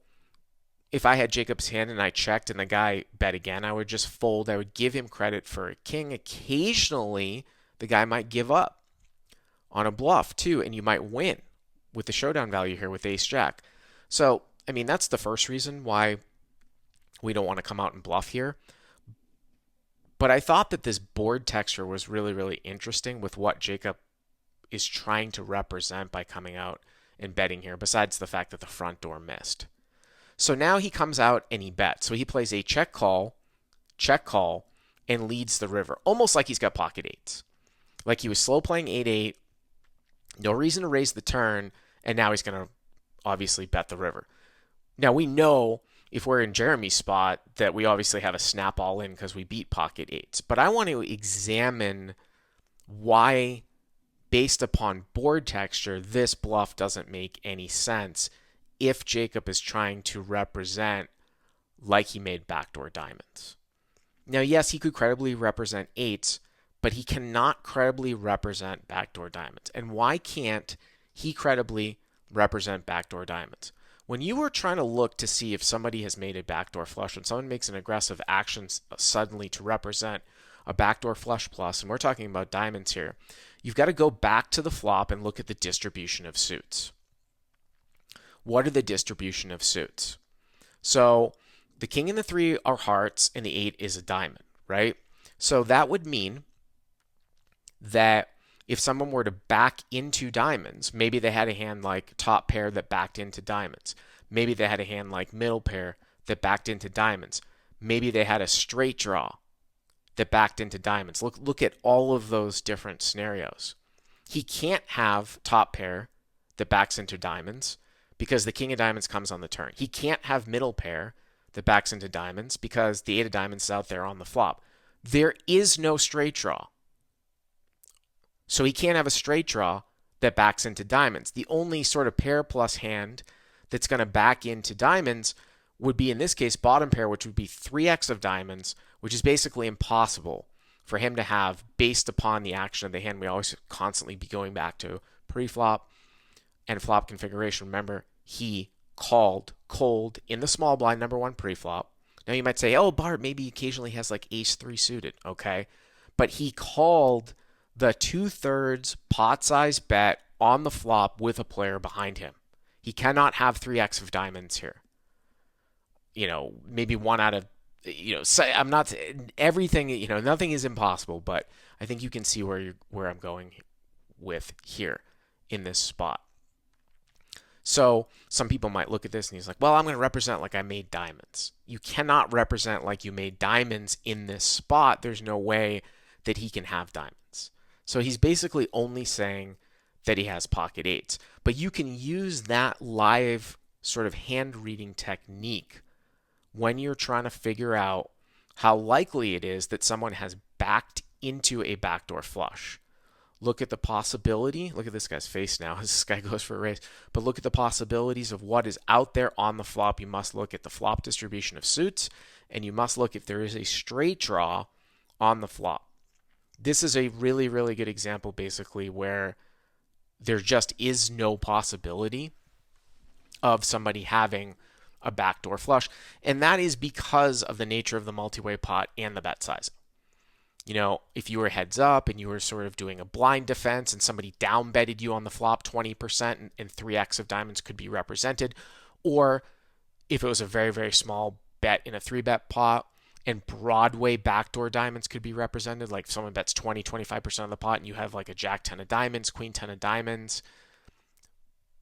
if I had Jacob's hand and I checked and the guy bet again, I would just fold. I would give him credit for a king. Occasionally, the guy might give up on a bluff too, and you might win with the showdown value here with ace jack. So, I mean, that's the first reason why we don't want to come out and bluff here. But I thought that this board texture was really, really interesting with what Jacob is trying to represent by coming out and betting here, besides the fact that the front door missed. So now he comes out and he bets. So he plays a check call, and leads the river. Almost like he's got pocket eights. Like he was slow playing 8-8, no reason to raise the turn, and now he's going to obviously bet the river. Now we know if we're in Jeremy's spot that we obviously have a snap all in because we beat pocket eights. But I want to examine why, based upon board texture, this bluff doesn't make any sense if Jacob is trying to represent like he made backdoor diamonds. Now, yes, he could credibly represent eights, but he cannot credibly represent backdoor diamonds. And why can't he credibly represent backdoor diamonds? When you were trying to look to see if somebody has made a backdoor flush, when someone makes an aggressive action suddenly to represent a backdoor flush plus, and we're talking about diamonds here, you've got to go back to the flop and look at the distribution of suits. What are the distribution of suits? So the king and the 3 are hearts and the 8 is a diamond, right? So that would mean that if someone were to back into diamonds, maybe they had a hand like top pair that backed into diamonds. Maybe they had a hand like middle pair that backed into diamonds. Maybe they had a straight draw that backed into diamonds. Look at all of those different scenarios. He can't have top pair that backs into diamonds because the king of diamonds comes on the turn. He can't have middle pair that backs into diamonds because the 8 of diamonds is out there on the flop. There is no straight draw. So he can't have a straight draw that backs into diamonds. The only sort of pair plus hand that's going to back into diamonds would be, in this case, bottom pair, which would be 3x of diamonds, which is basically impossible for him to have based upon the action of the hand. We always constantly be going back to pre-flop and flop configuration. Remember, he called cold in the small blind number 1 pre-flop. Now you might say, oh, Bart, maybe occasionally has like ace 3 suited. Okay. But he called the 2/3 pot size bet on the flop with a player behind him. He cannot have 3x of diamonds here. Maybe 1 out of, I'm not, everything, nothing is impossible, but I think you can see where I'm going with here in this spot. So some people might look at this and he's like, well, I'm going to represent like I made diamonds. You cannot represent like you made diamonds in this spot. There's no way that he can have diamonds. So he's basically only saying that he has pocket eights. But you can use that live sort of hand reading technique when you're trying to figure out how likely it is that someone has backed into a backdoor flush. Look at the possibility. Look at this guy's face now as this guy goes for a raise. But look at the possibilities of what is out there on the flop. You must look at the flop distribution of suits, and you must look if there is a straight draw on the flop. This is a really, really good example, basically, where there just is no possibility of somebody having a backdoor flush. And that is because of the nature of the multi-way pot and the bet size. You know, if you were heads up and you were sort of doing a blind defense and somebody down betted you on the flop 20% and 3x of diamonds could be represented, or if it was a very, very small bet in a 3-bet pot and Broadway backdoor diamonds could be represented, like if someone bets 20, 25% of the pot and you have like a jack 10 of diamonds, queen 10 of diamonds,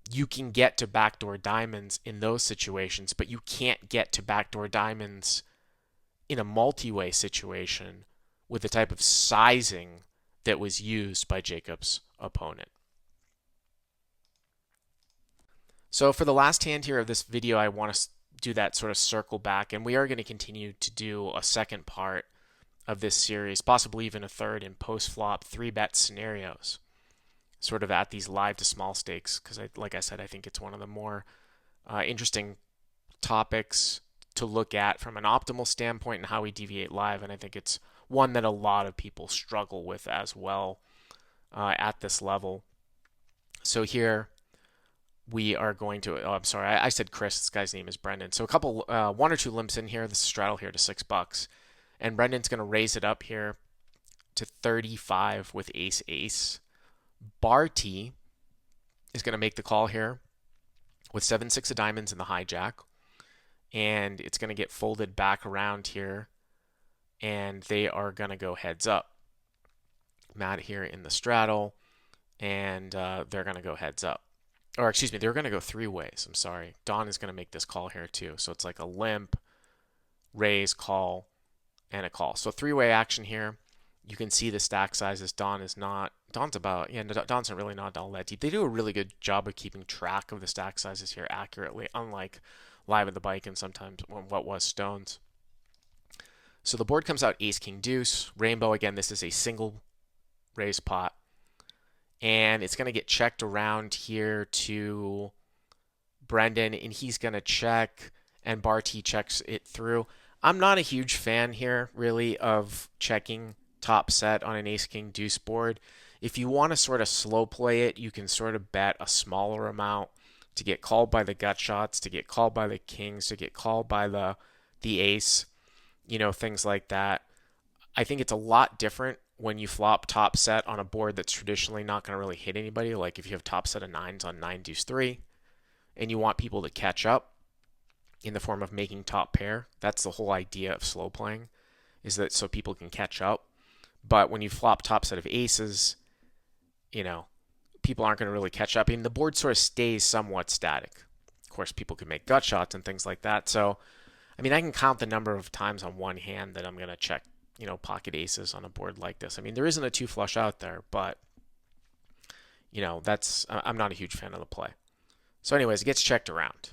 you can get to backdoor diamonds in those situations, but you can't get to backdoor diamonds in a multi-way situation with the type of sizing that was used by Jacob's opponent. So for the last hand here of this video, I want to do that sort of circle back, and we are going to continue to do a second part of this series, possibly even a third in post-flop 3-bet scenarios, sort of at these live to small stakes, because like I said, I think it's one of the more interesting topics to look at from an optimal standpoint and how we deviate live, and I think it's one that a lot of people struggle with as well at this level. So here we are going to, I'm sorry, I said Chris, this guy's name is Brendan. So a couple, one or two limps in here, this is straddle here to $6. And Brendan's going to raise it up here to 35 with ace-ace. Barty is going to make the call here with 7-6 of diamonds in the hijack. And it's going to get folded back around here. And they are going to go heads up. Matt here in the straddle. And they're going to go heads up. Or excuse me, they're going to go 3 ways. I'm sorry. Don is going to make this call here too. So it's like a limp, raise, call, and a call. So 3-way action here. You can see the stack sizes. Don's not really not all that deep. They do a really good job of keeping track of the stack sizes here accurately, unlike live at the bike and sometimes what was Stones. So the board comes out ace, king, deuce. Rainbow, again, this is a single raise pot. And it's going to get checked around here to Brendan, and he's going to check, and Barty checks it through. I'm not a huge fan here, really, of checking top set on an ace-king deuce board. If you want to sort of slow play it, you can sort of bet a smaller amount to get called by the gut shots, to get called by the kings, to get called by the ace, you know, things like that. I think it's a lot different when you flop top set on a board that's traditionally not going to really hit anybody, like if you have top set of 9s on 9 deuce 3 and you want people to catch up in the form of making top pair. That's the whole idea of slow playing, is that so people can catch up. But when you flop top set of aces, you know, people aren't going to really catch up. I mean, the board sort of stays somewhat static. Of course, people can make gut shots and things like that. So, I mean, I can count the number of times on one hand that I'm going to check, you know, pocket aces on a board like this. I mean, there isn't a 2 flush out there, but, you know, I'm not a huge fan of the play. So anyways, it gets checked around.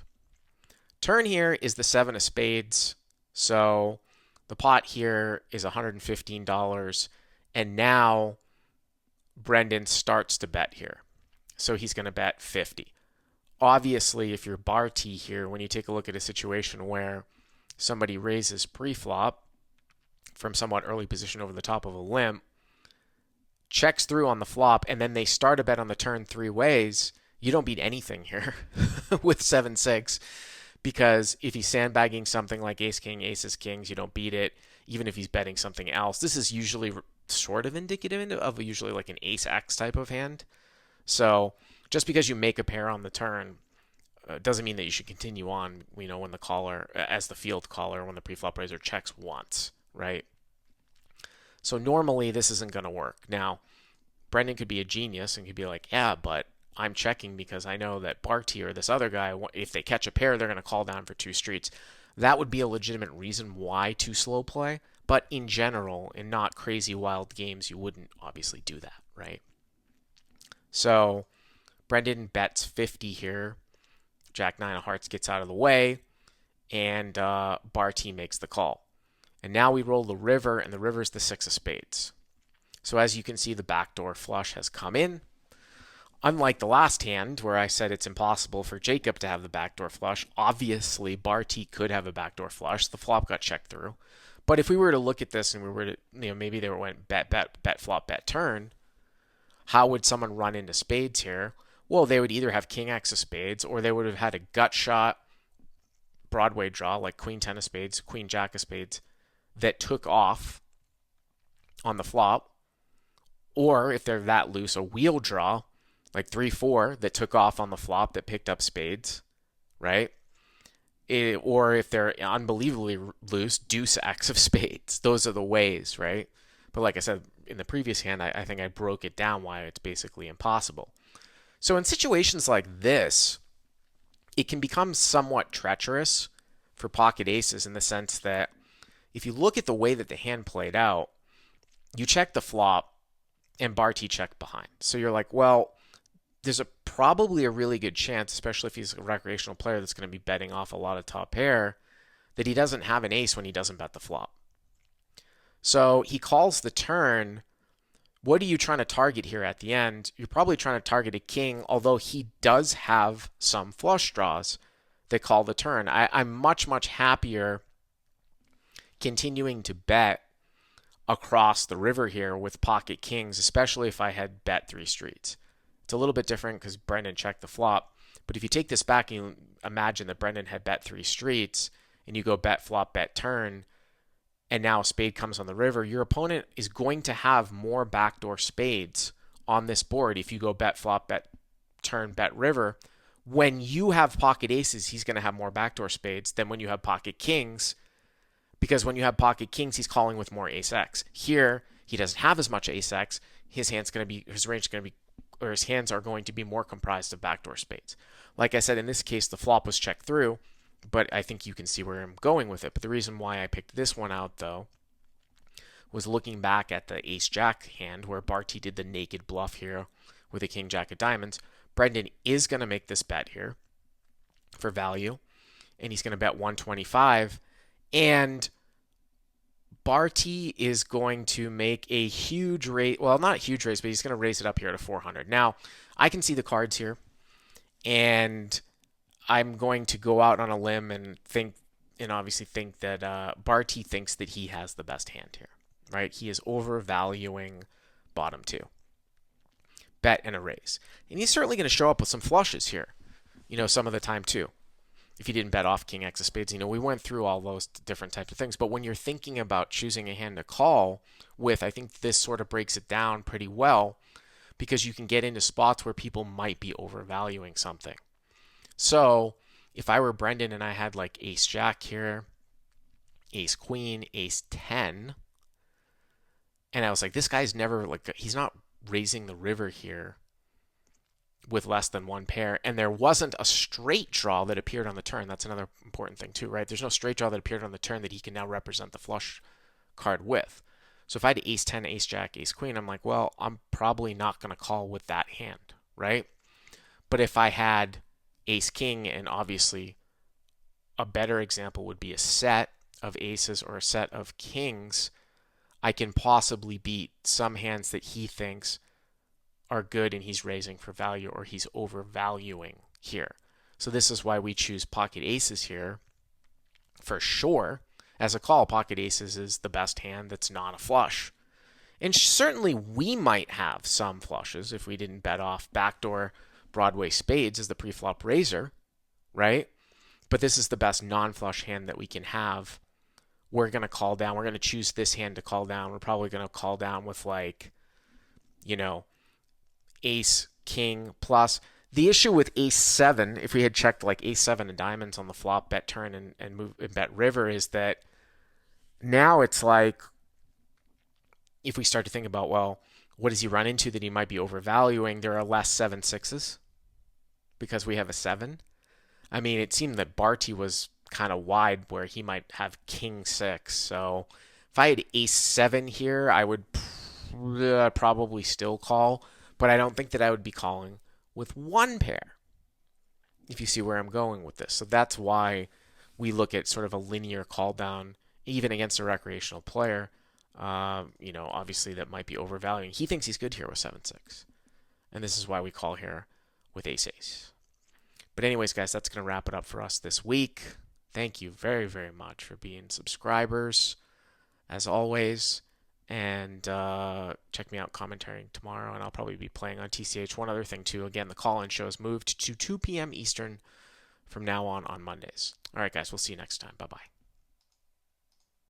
Turn here is the 7 of spades. So the pot here is $115. And now Brendan starts to bet here. So he's going to bet 50. Obviously, if you're Barty here, when you take a look at a situation where somebody raises pre-flop from somewhat early position over the top of a limp, checks through on the flop, and then they start a bet on the turn 3 ways, you don't beat anything here with 7-6, because if he's sandbagging something like ace-king, aces-kings, you don't beat it. Even if he's betting something else, this is usually sort of indicative of usually like an ace-x type of hand. So just because you make a pair on the turn doesn't mean that you should continue on, you know, when the caller, as the field caller, when the pre-flop raiser checks once, right? So normally this isn't going to work. Now, Brendan could be a genius and could be like, yeah, but I'm checking because I know that Barty or this other guy, if they catch a pair, they're going to call down for 2 streets. That would be a legitimate reason why to slow play. But in general, in not crazy wild games, you wouldn't obviously do that, right? So Brendan bets 50 here. Jack 9 of hearts gets out of the way, and Barty makes the call. And now we roll the river, and the river is the 6 of spades. So as you can see, the backdoor flush has come in. Unlike the last hand where I said it's impossible for Jacob to have the backdoor flush, obviously Barty could have a backdoor flush. The flop got checked through. But if we were to look at this and we were to, maybe they went bet, bet, bet, flop, bet, turn, how would someone run into spades here? Well, they would either have king X of spades, or they would have had a gut shot Broadway draw like queen 10 of spades, queen jack of spades that took off on the flop. Or if they're that loose, a wheel draw like 3-4 that took off on the flop that picked up spades, right? Or if they're unbelievably loose, deuce X of spades. Those are the ways, right? But like I said in the previous hand, I think I broke it down why it's basically impossible. So in situations like this, it can become somewhat treacherous for pocket aces in the sense that if you look at the way that the hand played out, you check the flop and Barty checked behind. So you're like, well, there's probably a really good chance, especially if he's a recreational player that's going to be betting off a lot of top pair, that he doesn't have an ace when he doesn't bet the flop. So he calls the turn. What are you trying to target here at the end? You're probably trying to target a king, although he does have some flush draws that call the turn. I'm much, much happier continuing to bet across the river here with pocket kings, especially if I had bet 3 streets. It's a little bit different because Brendan checked the flop. But if you take this back and you imagine that Brendan had bet 3 streets and you go bet flop, bet turn, and now a spade comes on the river, your opponent is going to have more backdoor spades on this board if you go bet flop, bet turn, bet river. When you have pocket aces, he's going to have more backdoor spades than when you have pocket kings, because when you have pocket kings, he's calling with more ace X. Here, he doesn't have as much ace X. His range is going to be, or his hands are going to be more comprised of backdoor spades. Like I said, in this case, the flop was checked through, but I think you can see where I'm going with it. But the reason why I picked this one out, though, was looking back at the ace-jack hand where Barty did the naked bluff here with a king-jack of diamonds. Brendan is going to make this bet here for value, and he's going to bet 125. And Barty is going to make a huge raise. Well, not a huge raise, but he's going to raise it up here to 400. Now, I can see the cards here, and I'm going to go out on a limb and obviously think that Barty thinks that he has the best hand here, right? He is overvaluing bottom 2. Bet and a raise. And he's certainly going to show up with some flushes here, some of the time too. If you didn't bet off king X of spades, we went through all those different types of things. But when you're thinking about choosing a hand to call with, I think this sort of breaks it down pretty well, because you can get into spots where people might be overvaluing something. So if I were Brendan and I had like ace jack here, ace queen, ace 10, and I was like, this guy's never, he's not raising the river here with less than one pair, and there wasn't a straight draw that appeared on the turn. That's another important thing too, right? There's no straight draw that appeared on the turn that he can now represent the flush card with. So if I had ace 10, ace jack, ace queen, I'm like, well, I'm probably not going to call with that hand, right? But if I had ace king, and obviously a better example would be a set of aces or a set of kings, I can possibly beat some hands that he thinks are good and he's raising for value, or he's overvaluing here. So this is why we choose pocket aces here for sure. As a call, pocket aces is the best hand that's not a flush. And certainly we might have some flushes if we didn't bet off backdoor Broadway spades as the pre-flop raiser, right? But this is the best non-flush hand that we can have. We're going to call down. We're going to choose this hand to call down. We're probably going to call down with ace, king, plus. The issue with ace 7, if we had checked like ace 7 of diamonds on the flop, bet turn and move and bet river, is that now it's like, if we start to think about, well, what does he run into that he might be overvaluing? There are less 7-6s because we have a 7. I mean, it seemed that Barty was kind of wide where he might have king 6. So if I had ace 7 here, I would probably still call, but I don't think that I would be calling with one pair, if you see where I'm going with this. So that's why we look at sort of a linear call down, even against a recreational player. Obviously that might be overvaluing. He thinks he's good here with 7-6. And this is why we call here with ace-ace. But anyways, guys, that's going to wrap it up for us this week. Thank you very, very much for being subscribers, as always. And check me out commentating tomorrow, and I'll probably be playing on TCH. One other thing, too. Again, the call-in show is moved to 2 p.m. Eastern from now on Mondays. All right, guys, we'll see you next time. Bye-bye.